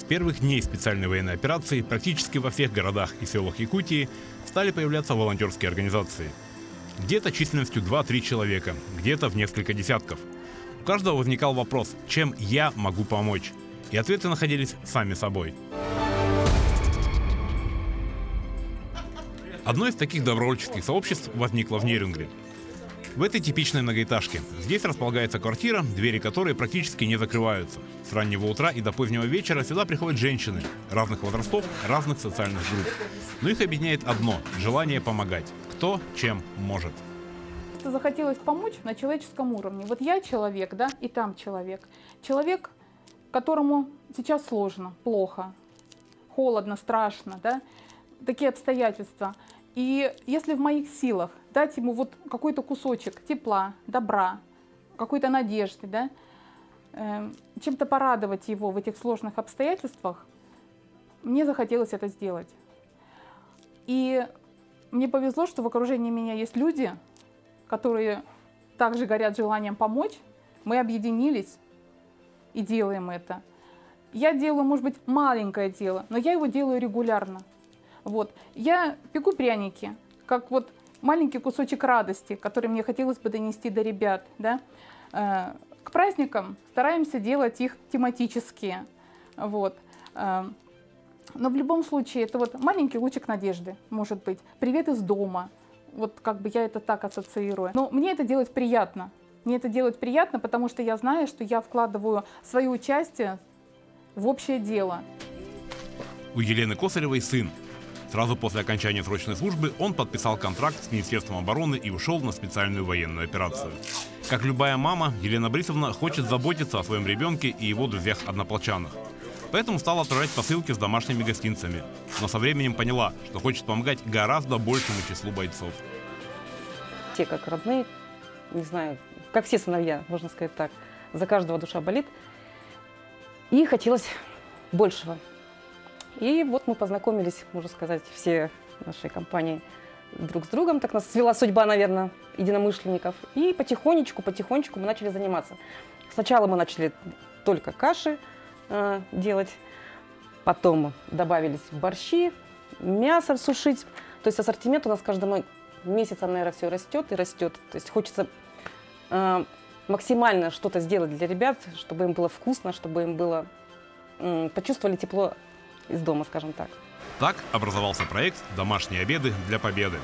первых дней специальной военной операции практически во всех городах и селах Якутии стали появляться волонтерские организации. Где-то численностью 2-3 человека, где-то в несколько десятков. У каждого возникал вопрос, чем я могу помочь? И ответы находились сами собой. Одно из таких добровольческих сообществ возникло в Нерюнгри. В этой типичной многоэтажке. Здесь располагается квартира, двери которой практически не закрываются. С раннего утра и до позднего вечера сюда приходят женщины разных возрастов, разных социальных групп. Но их объединяет одно – желание помогать. Кто чем может. Захотелось помочь на человеческом уровне. Вот я человек, да, и там человек. Человек, которому сейчас сложно, плохо, холодно, страшно, да, такие обстоятельства. И если в моих силах дать ему вот какой-то кусочек тепла, добра, какой-то надежды, да, чем-то порадовать его в этих сложных обстоятельствах, мне захотелось это сделать. И мне повезло, что в окружении меня есть люди, которые также горят желанием помочь. Мы объединились и делаем это. Я делаю, может быть, маленькое дело, но я его делаю регулярно. Вот. Я пеку пряники, как вот маленький кусочек радости, который мне хотелось бы донести до ребят. Да? К праздникам стараемся делать их тематические. Вот. Но в любом случае это вот маленький лучик надежды, может быть. Привет из дома. Вот как бы я это так ассоциирую. Но мне это делать приятно. Мне это делать приятно, потому что я знаю, что я вкладываю свое участие в общее дело. У Елены Косаревой сын. Сразу после окончания срочной службы он подписал контракт с Министерством обороны и ушел на специальную военную операцию. Как любая мама, Елена Борисовна хочет заботиться о своем ребенке и его друзьях-однополчанах. Поэтому стала отправлять посылки с домашними гостинцами. Но со временем поняла, что хочет помогать гораздо большему числу бойцов. Те, как родные, не знаю, как все сыновья, можно сказать так, за каждого душа болит. И хотелось большего. И вот мы познакомились, можно сказать, все нашей компании друг с другом. Так нас свела судьба, наверное, единомышленников. И потихонечку мы начали заниматься. Сначала мы начали только каши делать, потом добавились борщи, мясо сушить. То есть ассортимент у нас каждый месяц, наверное, все растет и растет. То есть хочется максимально что-то сделать для ребят, чтобы им было вкусно, чтобы им было почувствовали тепло из дома, скажем так. Так образовался проект «Домашние обеды для победы».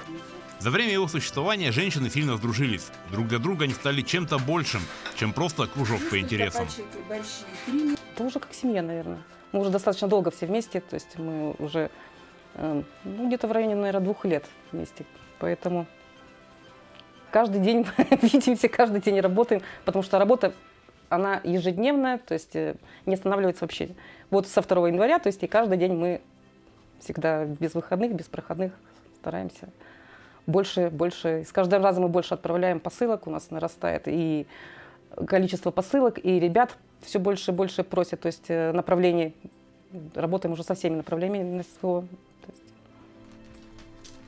За время его существования женщины сильно сдружились. Друг для друга они стали чем-то большим, чем просто кружок по интересам. Это уже как семья, наверное. Мы уже достаточно долго все вместе, то есть мы уже где-то в районе, наверное, 2 лет вместе. Поэтому каждый день видимся, каждый день работаем, потому что работа, она ежедневная, то есть не останавливается вообще. Вот со 2 января, то есть и каждый день мы всегда без выходных, без проходных стараемся больше. С каждым разом мы больше отправляем посылок, у нас нарастает и количество посылок, и ребят все больше и больше просят, то есть направлений, работаем уже со всеми направлениями на СВО.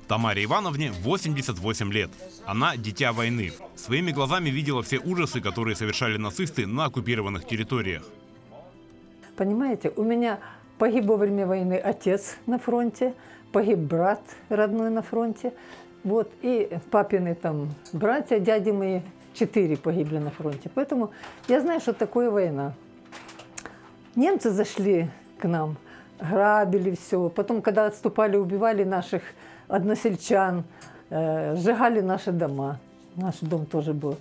Тамаре Ивановне 88 лет. Она дитя войны. Своими глазами видела все ужасы, которые совершали нацисты на оккупированных территориях. Понимаете, у меня погиб во время войны отец на фронте, погиб брат родной на фронте. Вот, и папины там братья, дяди мои, 4 погибли на фронте. Поэтому я знаю, что такое война. Немцы зашли к нам, грабили все. Потом, когда отступали, убивали наших односельчан, сжигали наши дома. Наш дом тоже был,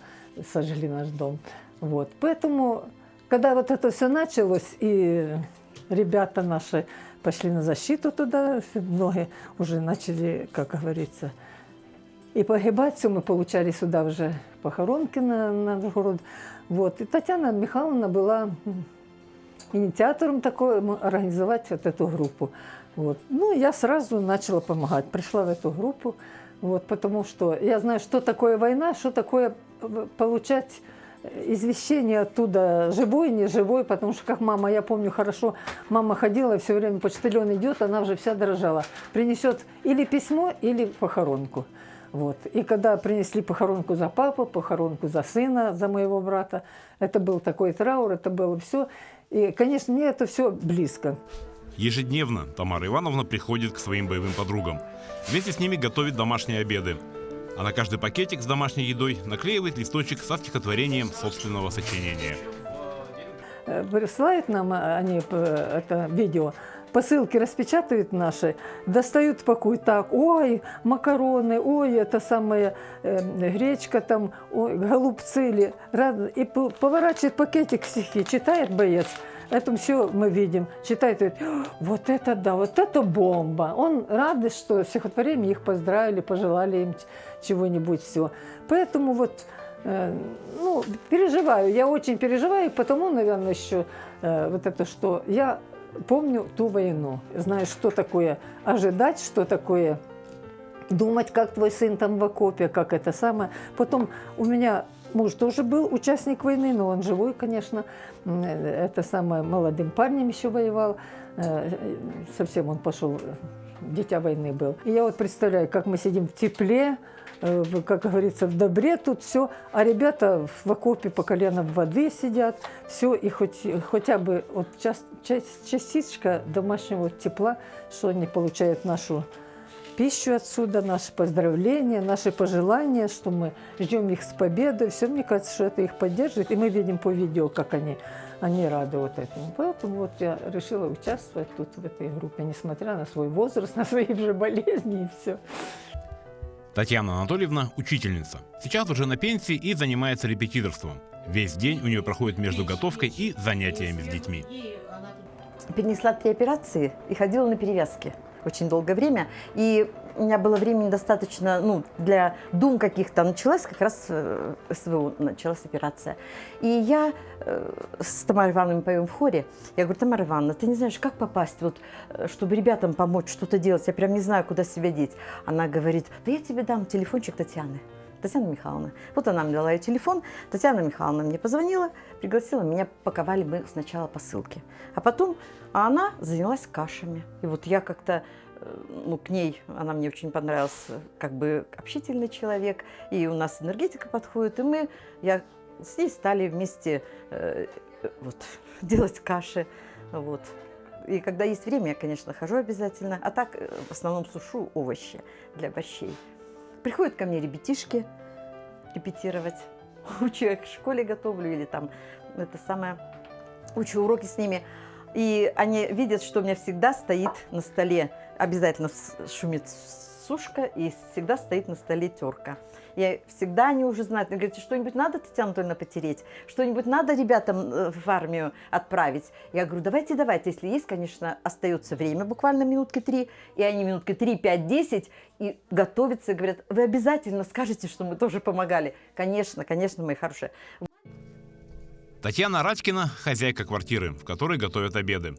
сожгли наш дом. Вот. Поэтому, когда вот это все началось, и ребята наши пошли на защиту туда, многие уже начали, как говорится, и погибать, все, мы получали сюда уже похоронки на наш город. Вот. И Татьяна Михайловна была инициатором такой, организовать вот эту группу. Вот. Ну, я сразу начала помогать, пришла в эту группу, вот, потому что я знаю, что такое война, что такое получать извещение оттуда, живой, не живой, потому что, как мама, я помню хорошо, мама ходила, все время почтальон идет, она уже вся дрожала, принесет или письмо, или похоронку. Вот. И когда принесли похоронку за папу, похоронку за сына, за моего брата, это был такой траур, это было все. И, конечно, мне это все близко. Ежедневно Тамара Ивановна приходит к своим боевым подругам. Вместе с ними готовит домашние обеды. А на каждый пакетик с домашней едой наклеивает листочек со стихотворением собственного сочинения. Присылают нам они это видео, посылки распечатывают наши, достают, пакуют так, ой, макароны, ой, это самая гречка, там, ой, голубцы, или, и поворачивает пакетик стихи, читает боец. Это все мы видим, читает, говорит, вот это да, вот это бомба. Он рад, что стихотворением их поздравили, пожелали им чего-нибудь, все. Поэтому вот, ну, переживаю, я очень переживаю, потому, наверное, еще вот это, что я помню ту войну, знаю, что такое ожидать, что такое думать, как твой сын там в окопе, как это самое. Потом у меня муж тоже был участник войны, но он живой, конечно, это самое, молодым парнем еще воевал, совсем он пошел, дитя войны был. И я вот представляю, как мы сидим в тепле, как говорится, в добре тут все, а ребята в окопе по колено в воды сидят, все, и хотя бы вот частичка домашнего тепла, что они получают нашу пищу отсюда, наши поздравления, наши пожелания, что мы ждем их с победой. Все, мне кажется, что это их поддерживает. И мы видим по видео, как они рады вот этому. Поэтому вот я решила участвовать тут в этой группе, несмотря на свой возраст, на свои уже болезни и все. Татьяна Анатольевна – учительница. Сейчас уже на пенсии и занимается репетиторством. Весь день у нее проходит между готовкой и занятиями с детьми. Перенесла 3 операции и ходила на перевязки очень долгое время. И у меня было времени достаточно, ну, для дум каких-то. Началась как раз СВО, началась операция. И я с Тамарой Ивановной поем в хоре. Я говорю, Тамара Ивановна, ты не знаешь, как попасть, вот, чтобы ребятам помочь что-то делать? Я прям не знаю, куда себя деть. Она говорит, да я тебе дам телефончик Татьяны. Татьяна Михайловна. Вот она мне дала ее телефон. Татьяна Михайловна мне позвонила, пригласила, меня паковали мы сначала посылки. А потом она занялась кашами. И вот я как-то, ну, к ней, она мне очень понравилась, как бы общительный человек. И у нас энергетика подходит. И я с ней стали вместе вот, делать каши. Вот. И когда есть время, я, конечно, хожу обязательно. А так, в основном, сушу овощи для борщей. Приходят ко мне ребятишки репетировать. Учу их в школе готовлю или там это самое, учу уроки с ними. И они видят, что у меня всегда стоит на столе, обязательно шумит сушка и всегда стоит на столе терка. И всегда они уже знают, они говорят, что-нибудь надо, Татьяна Анатольевна, потереть? Что-нибудь надо ребятам в армию отправить? Я говорю, давайте, если есть, конечно, остается время, буквально минутки 3, и они минутки 3, 5, 10, и готовятся, и говорят, вы обязательно скажете, что мы тоже помогали. Конечно, мои хорошие. Татьяна Радькина – хозяйка квартиры, в которой готовят обеды.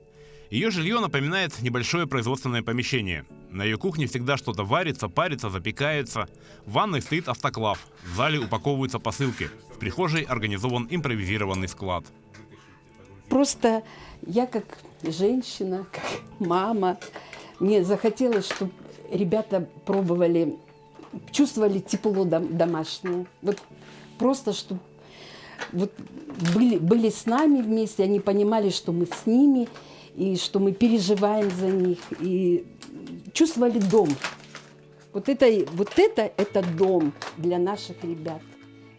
Ее жилье напоминает небольшое производственное помещение. На ее кухне всегда что-то варится, парится, запекается. В ванной стоит автоклав, в зале упаковываются посылки. В прихожей организован импровизированный склад. Просто я как женщина, как мама, мне захотелось, чтобы ребята пробовали, чувствовали тепло домашнее. Вот просто, чтобы вот были с нами вместе, они понимали, что мы с ними, и что мы переживаем за них, и чувствовали дом. Вот это дом для наших ребят.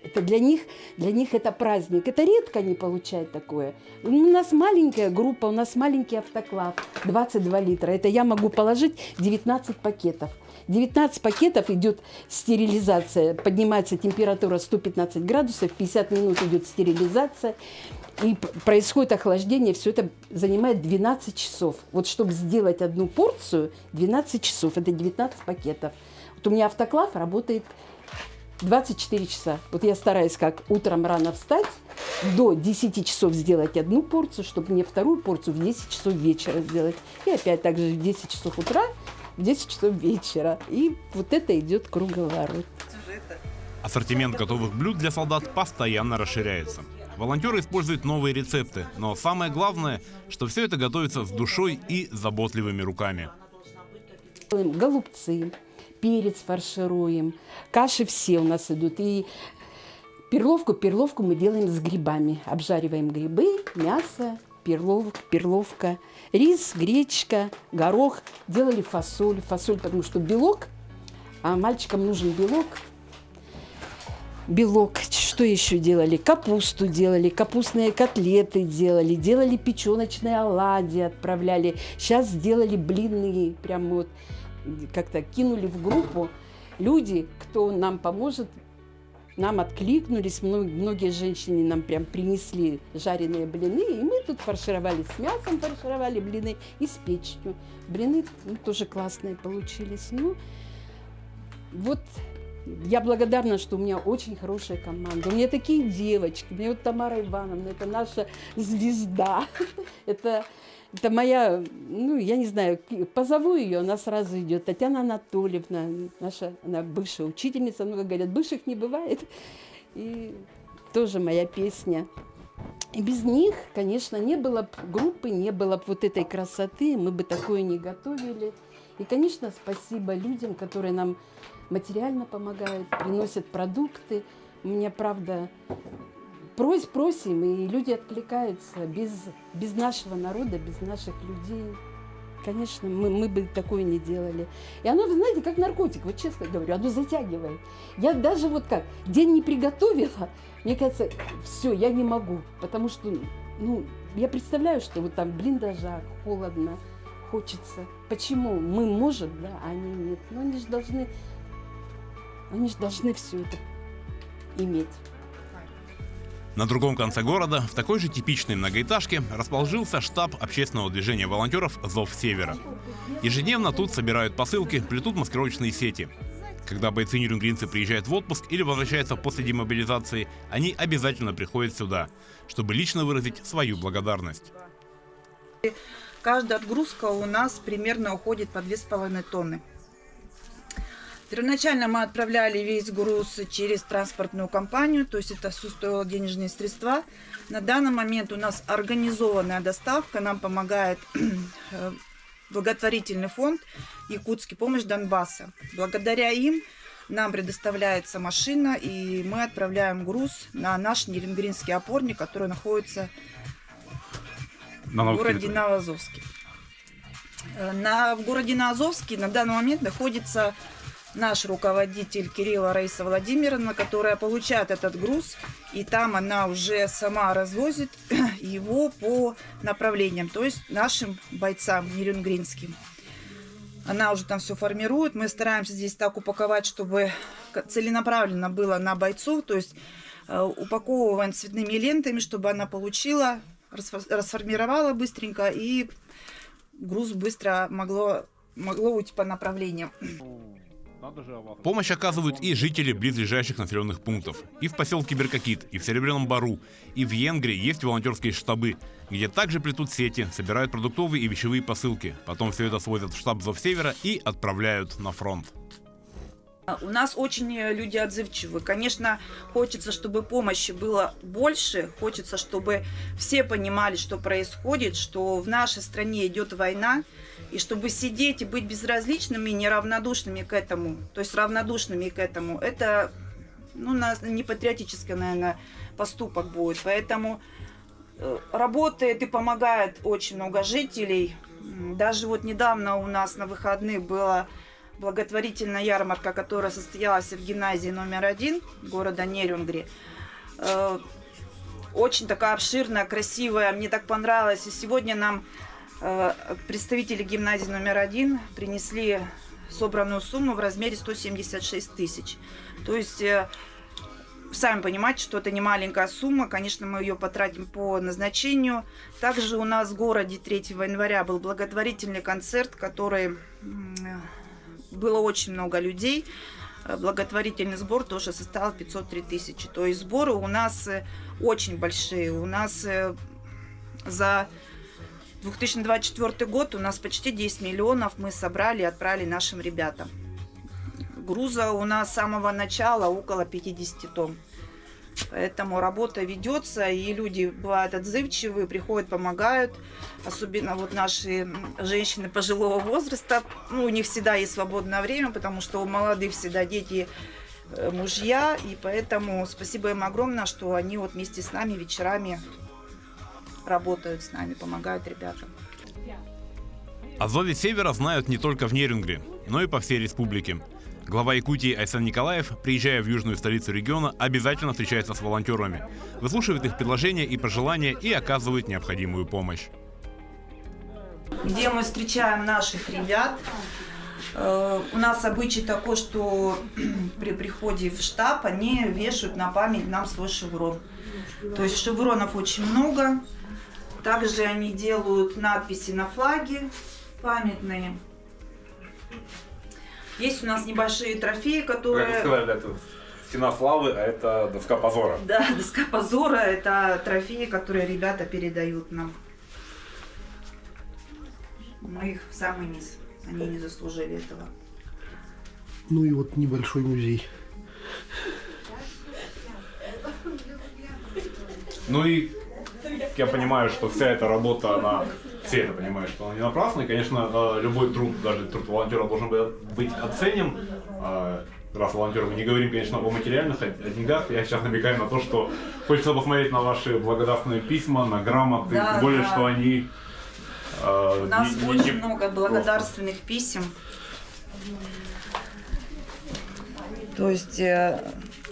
Это для них это праздник. Это редко они получают такое. У нас маленькая группа, у нас маленький автоклав, 22 литра. Это я могу положить 19 пакетов. 19 пакетов идет стерилизация, поднимается температура 115 градусов, 50 минут идет стерилизация, и происходит охлаждение, все это занимает 12 часов. Вот чтобы сделать одну порцию, 12 часов, это 19 пакетов. Вот у меня автоклав работает 24 часа. Вот я стараюсь как утром рано встать, до 10 часов сделать одну порцию, чтобы мне вторую порцию в 10 часов вечера сделать. И опять так же в 10 часов утра, в 10 часов вечера. И вот это идет круговорот. Ассортимент готовых блюд для солдат постоянно расширяется. Волонтеры используют новые рецепты, но самое главное, что все это готовится с душой и заботливыми руками. Голубцы, перец фаршируем, каши все у нас идут. И перловку мы делаем с грибами. Обжариваем грибы, мясо, перловка, рис, гречка, горох. Делали фасоль, потому что белок, а мальчикам нужен белок. Что еще делали? Капусту делали, капустные котлеты делали печеночные оладьи, отправляли. Сейчас сделали блины, прям вот как-то кинули в группу. Люди, кто нам поможет, нам откликнулись. Многие женщины нам прям принесли жареные блины, и мы тут фаршировали с мясом, фаршировали блины и с печенью. Блины тоже классные получились. Вот. Я благодарна, что у меня очень хорошая команда. У меня такие девочки. У меня вот Тамара Ивановна, это наша звезда. Это моя, я не знаю, позову ее, она сразу идет. Татьяна Анатольевна, она бывшая учительница. Много говорят, бывших не бывает. И тоже моя песня. И без них, конечно, не было бы группы, не было бы вот этой красоты, мы бы такое не готовили. И, конечно, спасибо людям, которые нам материально помогают, приносят продукты. У меня, правда, просим, и люди откликаются. Без нашего народа, без наших людей, конечно, мы бы такое не делали. И оно, вы знаете, как наркотик, вот честно говорю, оно затягивает. Я даже вот как, день не приготовила, мне кажется, все, я не могу, потому что, я представляю, что вот там в блиндажах холодно, хочется. Почему? Мы можем, да, а они нет. Но они же должны все это иметь. На другом конце города, в такой же типичной многоэтажке, расположился штаб общественного движения волонтеров «Зов Севера». Ежедневно тут собирают посылки, плетут маскировочные сети. Когда бойцы нерюнгринцы приезжают в отпуск или возвращаются после демобилизации, они обязательно приходят сюда, чтобы лично выразить свою благодарность. Каждая отгрузка у нас примерно уходит по 2,5 тонны. Первоначально мы отправляли весь груз через транспортную компанию, то есть это все стоило денежные средства. На данный момент у нас организованная доставка, нам помогает благотворительный фонд «Якутский помощь Донбасса». Благодаря им нам предоставляется машина, и мы отправляем груз на наш нерюнгринский опорник, который находится в городе Новоазовске. В городе Новоазовске на данный момент находится наш руководитель Кирилла Раиса Владимировна, которая получает этот груз, и там она уже сама развозит его по направлениям, то есть нашим бойцам нерюнгринским. Она уже там все формирует. Мы стараемся здесь так упаковать, чтобы целенаправленно было на бойцов, то есть упаковываем цветными лентами, чтобы она получила, расформировала быстренько, и груз быстро могло уйти по направлениям. Помощь оказывают и жители близлежащих населенных пунктов. И в поселке Беркакит, и в Серебряном Бару, и в Венгрии есть волонтерские штабы, где также плетут сети, собирают продуктовые и вещевые посылки. Потом все это свозят в штаб Зов Севера и отправляют на фронт. У нас очень люди отзывчивы. Конечно, хочется, чтобы помощи было больше. Хочется, чтобы все понимали, что происходит, что в нашей стране идет война. И чтобы сидеть и быть безразличными, неравнодушными к этому, то есть равнодушными к этому, это не патриотический, наверное, поступок будет. Поэтому работает и помогает очень много жителей. Даже вот недавно у нас на выходных была благотворительная ярмарка, которая состоялась в гимназии номер 1 города Нерюнгри. Очень такая обширная, красивая, мне так понравилось. И сегодня нам представители гимназии номер 1 принесли собранную сумму в размере 176 тысяч. То есть, сами понимаете, что это не маленькая сумма. Конечно, мы ее потратим по назначению. Также у нас в городе 3 января был благотворительный концерт, который было очень много людей. Благотворительный сбор тоже составил 503 тысячи. То есть сборы у нас очень большие. У нас за 2024 год у нас почти 10 миллионов мы собрали и отправили нашим ребятам. Груза у нас с самого начала около 50 тонн. Поэтому работа ведется, и люди бывают отзывчивые, приходят, помогают. Особенно вот наши женщины пожилого возраста. Ну, у них всегда есть свободное время, потому что у молодых всегда дети, мужья. И поэтому спасибо им огромное, что они вот вместе с нами вечерами работают с нами, помогают ребятам. О зове Севера знают не только в Нерюнгри, но и по всей республике. Глава Якутии Айсан Николаев, приезжая в южную столицу региона, обязательно встречается с волонтерами, выслушивает их предложения и пожелания и оказывает необходимую помощь. Где мы встречаем наших ребят, у нас обычай такой, что при приходе в штаб они вешают на память нам свой шеврон. То есть шевронов очень много. Также они делают надписи на флаге памятные. Есть у нас небольшие трофеи, которые... Как вы сказали, это стена славы, а это доска позора. Да, доска позора – это трофеи, которые ребята передают нам. Мы их в самый низ. Они не заслужили этого. Ну и вот небольшой музей. Ну и я понимаю, что вся эта работа, все это понимают, что она не напрасна. И, конечно, любой труд, даже труд волонтера должен быть оценен. Раз волонтеры, мы не говорим, конечно, о материальных, о деньгах. Я сейчас намекаю на то, что хочется посмотреть на ваши благодарственные письма, на грамоты. Да, тем более, да. что они... У нас очень много благодарственных писем. То есть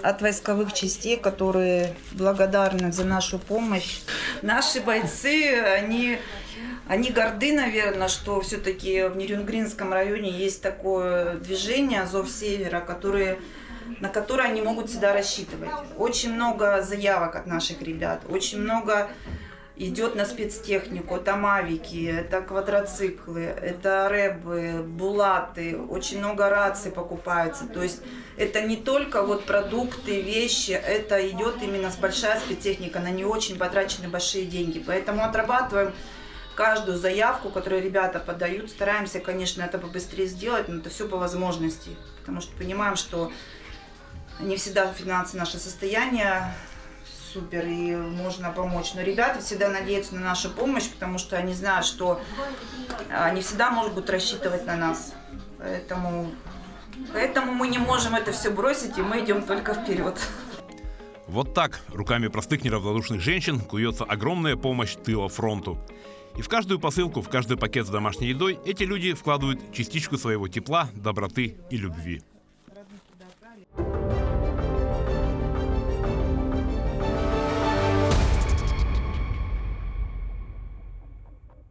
от войсковых частей, которые благодарны за нашу помощь. Наши бойцы, они горды, наверное, что все-таки в Нерюнгринском районе есть такое движение «Зов Севера», на которое они могут всегда рассчитывать. Очень много заявок от наших ребят, очень много идет на спецтехнику. Это мавики, это квадроциклы, это рэбы, булаты, очень много раций покупается. То есть это не только вот продукты, вещи, это идет именно большая спецтехника, на нее очень потрачены большие деньги. Поэтому отрабатываем каждую заявку, которую ребята подают. Стараемся, конечно, это побыстрее сделать, но это все по возможности. Потому что понимаем, что не всегда финансовое наше состояние супер и можно помочь. Но ребята всегда надеются на нашу помощь, потому что они знают, что они всегда могут рассчитывать на нас. Поэтому мы не можем это все бросить, и мы идем только вперед. Вот так, руками простых неравнодушных женщин, куется огромная помощь тыла фронту. И в каждую посылку, в каждый пакет с домашней едой эти люди вкладывают частичку своего тепла, доброты и любви.